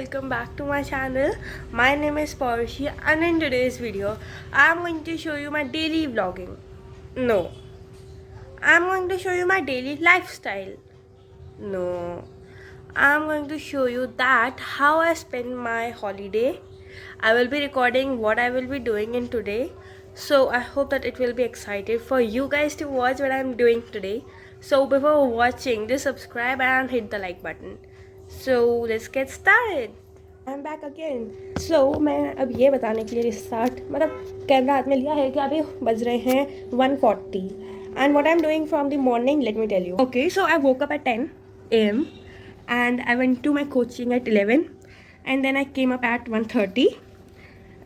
welcome back to my channel. My name is Porshi and in today's video I'm going to show you my daily vlogging. No, I'm going to show you my daily lifestyle. No, I'm going to show you that how I spend my holiday. I will be recording what I will be doing in today. So I hope that it will be excited for you guys to watch what I'm doing today. So before watching, just subscribe and hit the like button. So let's get started. I'm back again. So मैं अब ये बताने के लिए start मतलब camera हाथ में लिया है कि अभी बज रहे हैं 1:40 and what I'm doing from the morning, let me tell you. Okay, so I woke up at 10 a.m. and I went to my coaching at 11 and then I came up at 1:30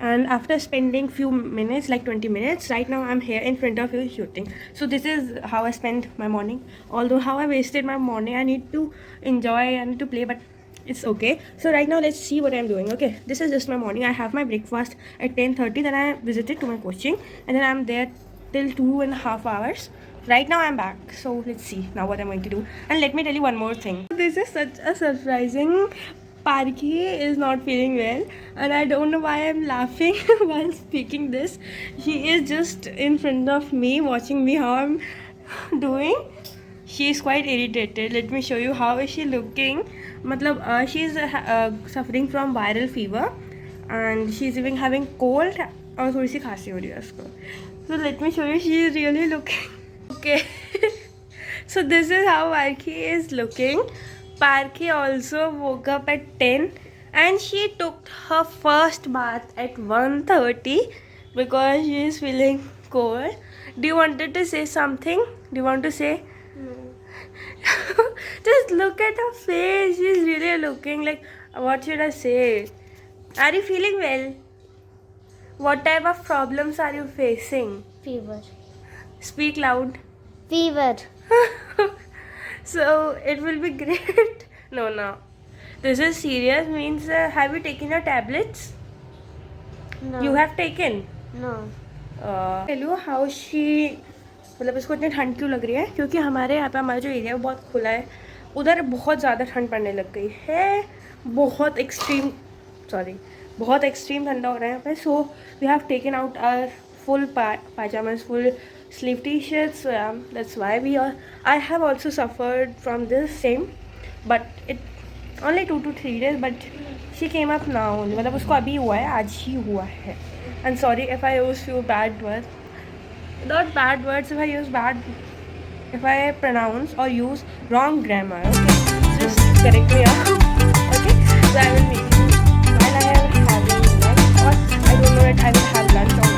and after spending few minutes like 20 minutes, right now I'm here in front of you shooting. So this is how I spent my morning. Although how I wasted my morning, I need to enjoy and to play, but it's okay. So right now let's see what I'm doing. Okay, this is just my morning. I have my breakfast at 10:30, then I visited to my coaching and then I'm there till 2.5 hours. Right now I'm back, so let's see now what I'm going to do. And let me tell you one more thing. This is such a surprising. Parki is not feeling well and I don't know why I'm laughing while speaking this. She is just in front of me watching me how I'm doing. She is quite irritated. Let me show you how is she looking. मतलब she is suffering from viral fever and she is even having cold और थोड़ी सी खांसी हो रही है उसको. So let me show you, she is really looking okay. So this is how Parki is looking. Parki also woke up at 10 and she took her first bath at 1:30 because she is feeling cold. Do you wanted to say something? Do you want to say? No. Just look at her face. She's really looking like, what should I say? Are you feeling well? What type of problems are you facing? Fever. Speak loud. Fever. So it will be great. No. This is serious. Means have you taken your tablets? No. You have taken? No. Tell you how she मतलब इसको इतनी ठंड क्यों लग रही है क्योंकि हमारे यहाँ पे हमारा जो एरिया है वो बहुत खुला है. उधर बहुत ज़्यादा ठंड पड़ने लग गई है. बहुत एक्सट्रीम ठंडा हो रहा है यहाँ पे. So we have taken out our full pajamas, full sleeve t-shirts. So yeah, that's why I have also suffered from this same, but it only 2 to 3 days. But she came up now only. मतलब उसको अभी हुआ है, आज ही हुआ है. And sorry if I use few bad words. Not bad words. If I pronounce or use wrong grammar, okay, just correct me out. Okay, so I will meet you while I am having lunch, or I don't know that I will have lunch or not.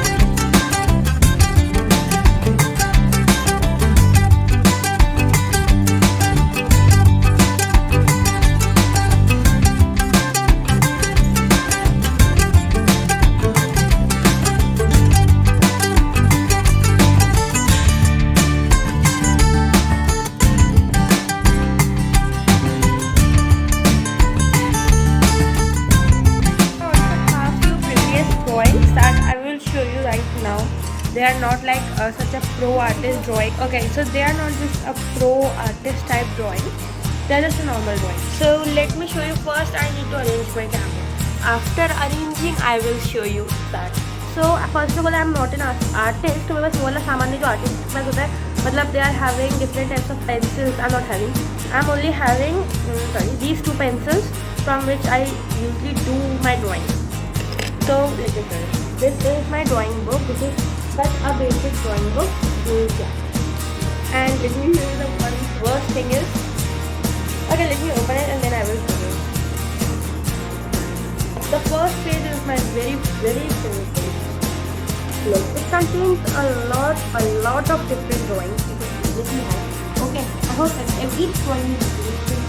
They are not like such a pro artist drawing. Okay, so they are not just a pro artist type drawing. They are just a normal drawing. So let me show you. First I need to arrange my camera. After arranging I will show you that. So first of all I am not an artist. तो मैं बस वाला सामान्य जो artist के पास होता है मतलब they are having different types of pencils. I am not having. I am only having these 2 pencils from which I usually do my drawing. So let me show you. This is my drawing book. This is such a basic drawing book. And let me show you the one worst thing is. Okay, let me open it and then I will show you. The first page is my very favorite page. Look, it contains a lot of different drawings. Let me have. Okay, I hope each drawing is different.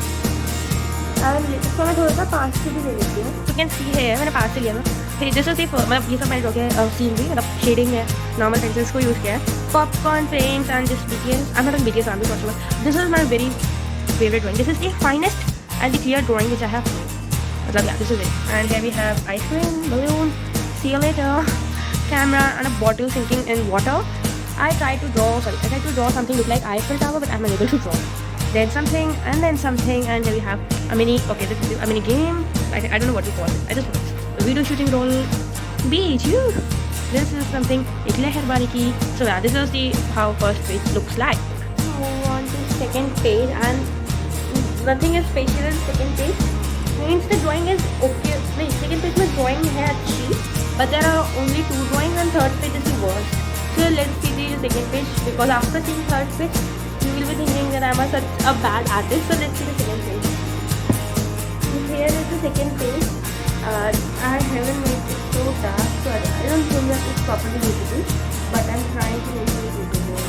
And इसको मैं थोड़ा सा पास से भी ले लेती हूँ. You can see है मैंने पास से लिया ना. फिर जैसे सिर्फ मतलब ये सब मैंने ड्रॉ किया सीनरी मतलब शेडिंग है नॉर्मल पेंसिल्स को यूज़ किया है. Popcorn paints and just BTS. I'm not on BTS. I'm just watching. This is my very favorite drawing. This is the finest and the clear drawing which I have made. मतलब yeah, this is it. And here we have ice cream, balloon, see you later, camera and a bottle sinking in water. I tried to draw something look like Eiffel Tower, but I'm unable to draw. Then something, and here we have a mini. Okay, this is a mini game. I don't know what to call it. I just the video shooting role beach. This is something Ikhle Herbani ki. So yeah, this is the how first page looks like. Move on to second page, and nothing is special in second page. Means the drawing is okay. No, second page में drawing है अच्छी, but there are only 2 drawings and third page is the worst. So let's see the second page, because after seeing third page, you will be thinking that I am such a bad artist. So let's see the second page. So here is the second page. I haven't made it so dark, so I don't think that it's properly visible, but I'm trying to make it visible.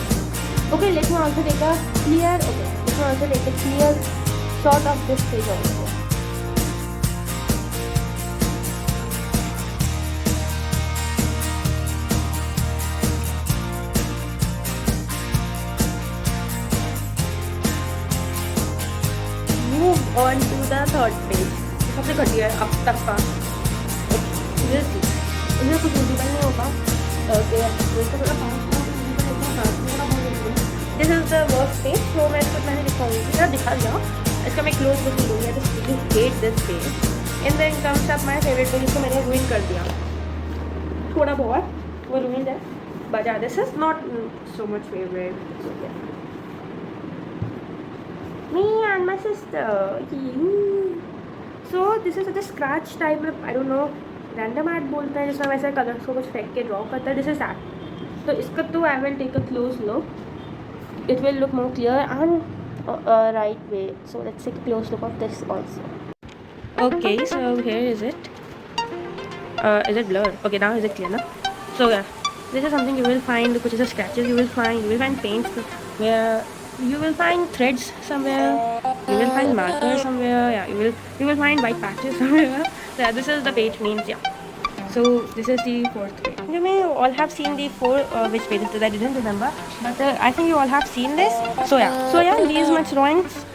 Okay, let me also take a clear. Okay, let me also take a clear shot of this page also. Move on to the third page. सबसे घटिया है अब तक का. इसमें कुछ visible नहीं होगा. This is the work page. So मैंने दिखाऊंगी या दिखा दिया. इसका मैं close look लूँगी. I just really hate this page. And then comes up my favorite page, जिसको मैंने ruin कर दिया. थोड़ा बहुत वो ruined है. But yeah, this is not so much favorite. So yeah. Me and my sister. So this is a scratch type. I don't know. Random art बोलते हैं जिसमें वैसे कलर्स को कुछ फेंक के ड्रॉ करता है. This is art. तो इसका तो I will take a close look. It will look more clear and right way. So let's take a close look of this also. Okay, so here is it. Is it blurred? Okay, now is it clear now? So yeah, this is something you will find, which is a scratches. You will find paints where you will find threads somewhere. You will find markers somewhere. Yeah, you will find white patches somewhere. So yeah, this is the page means. Yeah. So this is the fourth page. You may all have seen the which pages that I didn't remember, but I think you all have seen this. So yeah, these much drawings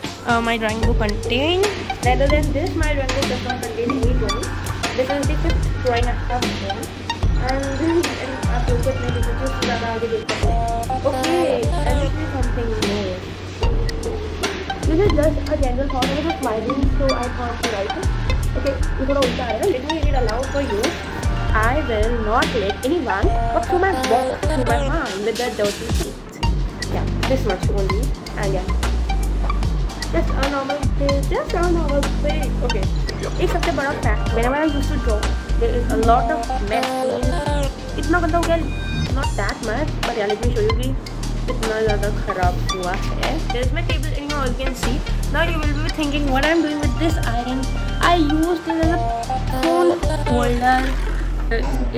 my drawing book contain. Rather than this, my drawing book does not contain any drawing. This is the 5th drawing I have done, and आप लोगों को अपने pictures ज़्यादा आगे देख सकते हैं. Okay, and this is something more. This is just a general thought. I was just smiling, so I thought to write it. Okay, ये थोड़ा उल्टा आ रहा है. Let me read aloud for you. I will not let anyone walk through my mind with their dirty feet. Yeah, this much only. And yeah, just a normal page. Okay. एक सबसे बड़ा fact. Whenever I used to draw, there is a lot of mess. इतना गंदा हो गया. Not that much, but yeah, let me show you कि कितना ज़्यादा खराब हुआ है. There is my table, and you all can see. Now you will be thinking, what I am doing with this iron? I used it as a phone holder.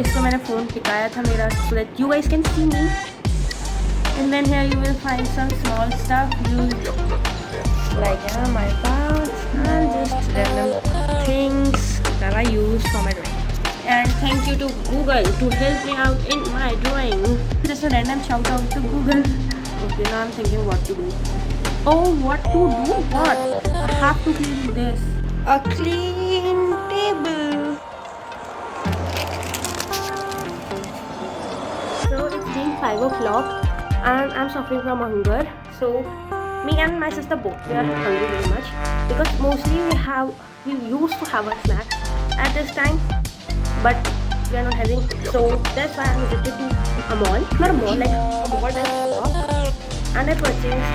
इसको मैंने phone टिकाया था मेरा, so that you guys can see me. And then here you will find some small stuff used like my pouch and just random things that I use for my drawing. And thank you to Google to help me out in my drawing. Just a random shout out to Google. Okay, now I'm thinking what to do. Oh, what to do? What? I have to clean this. A clean table. So it's been 5 o'clock and I'm suffering from hunger. So me and my sister both, we are hungry very much, because mostly we used to have a snack at this time, but we are not having. So that's why I visited to a mall, not a mall, like a mall type shop, and I purchased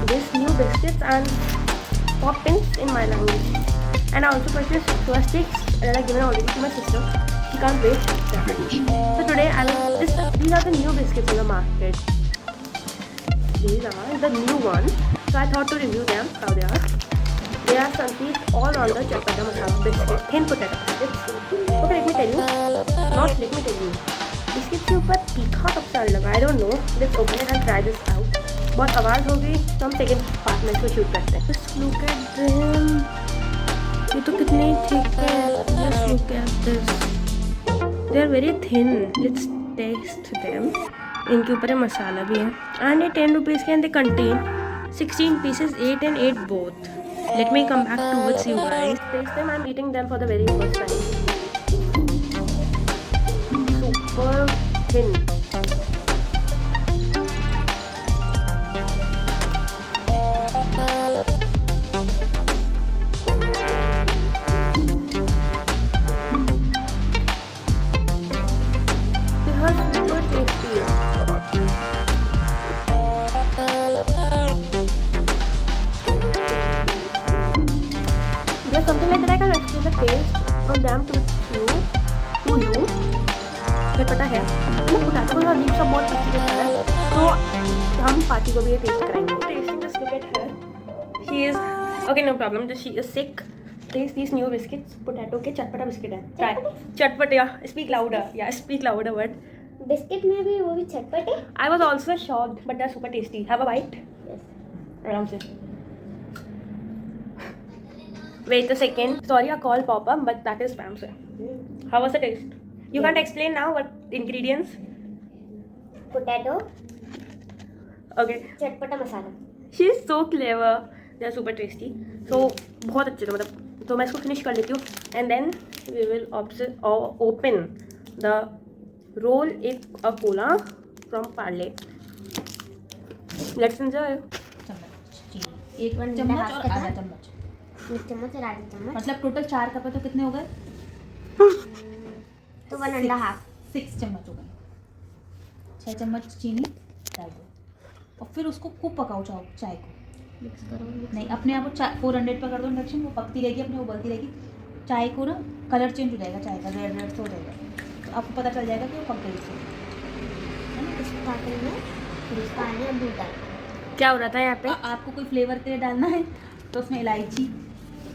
this new biscuits and poppins in my language, and I also purchased soya sticks that I given already to my sister. She can't wait. So today these are the new biscuits in the market. These are the new ones. So I thought to review them, how they are. They are Sankeet all on the Chapada Masala biscuit, thin potato biscuits. Okay, let me tell you. Biscuits के ऊपर तीखा कब सा लगा, I don't know. Let's open it and try this out. बहुत आवाज़ हो गई तो हम सेकेंड पार्ट में इसको शूट करते हैं. Just look at them. ये तो कितने थिक है. Just look at this. They are very thin. Let's taste them. इनके ऊपर मसाला भी है. And 10 rupees के, and they contain 16 pieces, 8 and 8 both. Let me come back towards you guys. Taste them. I'm eating them for the very first time. Super thin. them to you. चटपटा है, potato का अजीब सा बहुत tasty लगता है, तो हम पार्टी को भी ये टेस्ट कराएंगे. Tasting, just look at her. She is okay, no problem. Just she is sick. Taste these new biscuits. Potato के चटपटा बिस्किट है. Try. चटपटे. Yeah. Speak louder. Yeah. Speak louder. Word. Biscuit में भी वो भी चटपटे. I was also shocked, but they're super tasty. Have a bite. Yes. आराम से. Wait a second. Sorry, a call pop up, but that is spam, sir. How was the taste? You can't explain now what ingredients? Potato, Okay. चटपटा मसाला. She is so clever. They are super tasty. So बहुत अच्छे थे मतलब. तो मैं इसको finish कर लेती हूँ. And then we will open the roll a cola from Parle. Let's enjoy. एक One चम्मच half और का आधा था? चम्मच, एक चम्मच और आधा चम्मच. मतलब टोटल 4 कप है तो कितने हो गए? तो 1.5. 6 चम्मच हो गए. 6 चम्मच चीनी डाल दो और फिर उसको खूब पकाओ चाय को. मिक्स करो. नहीं, अपने आप 400 पर कर दो इंडक्शन, वो पकती रहेगी, अपने उबलती रहेगी. चाय को ना कलर चेंज हो जाएगा, चाय का रेड रेड हो जाएगा, तो आपको पता चल जाएगा कि वो पक गई है ना. इसको पानी में फिर इसका आने और दूध डाल. क्या हो रहा था यहाँ पे? आपको कोई फ्लेवर के लिए डालना है तो उसमें इलायची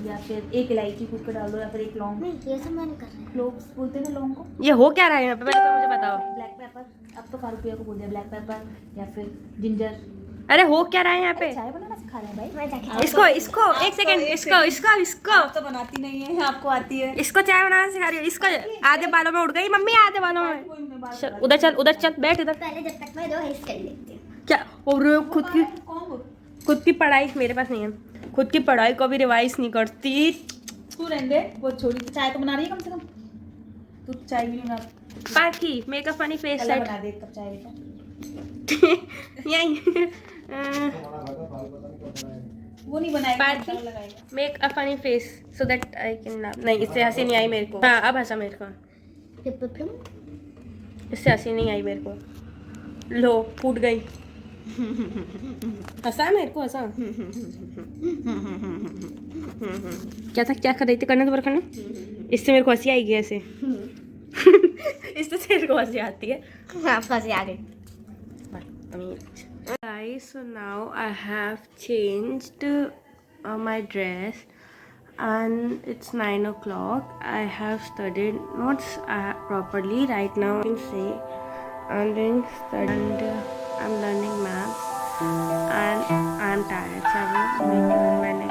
या फिर एक इलायची कूट कर डाल दो, या फिर एक लौंग. नहीं, ये सब मैंने कर रहा है. क्लोव्स बोलते हैं ना लौंग को. ये हो क्या रहा है यहाँ पे? पहले तो मुझे बताओ. ब्लैक पेपर, अब तो फारूकिया को बोल दिया ब्लैक पेपर, या फिर जिंजर. अरे हो क्या रहा है यहाँ पे? चाय बनाना सिखा रहे हैं भाई. मैं जाके इसको एक सेकंड. इसको आप तो बनाती नहीं है, आपको आती है. इसको चाय बनाना सिखा रही हूँ. इसको आधे बालों में उड़ गई मम्मी, आधे बालों में. चल उधर चल बैठ इधर. पहले जब तक मैं 2 हिस्से कर लेती हूँ. क्या और खुद की पढ़ाई मेरे पास नहीं है. खुद की पढ़ाई को भी रिवाइज नहीं करती. तू रहने दे, वो छोड़ी. चाय तो बना रही है कम से कम. तू चाय भी नहीं बना. Parthi make a funny face चला सेट. बना दे एक कप चाय बेटा. यही वो नहीं बनाएगा, पार्थी मसाला लगाएगा. Make a funny face so that I can laugh. नहीं, इससे हंसी नहीं आई मेरे को. हाँ अब हंसा मेरे को. इससे हंसी नहीं आई मेरे को. लो फूट गई. हंसा मेरे को, हंसा. क्या था, क्या कर रही थी? करना दोबारा करना. इससे मेरे को हंसी आएगी ऐसे. इससे मेरे को हंसी आती है. आपको हंसी आ गई. Guys, so now I have changed my dress and it's 9 o'clock. I have studied not properly right now. I can say I'm doing study and I'm learning maths and I'm tired, so I will meet you in my next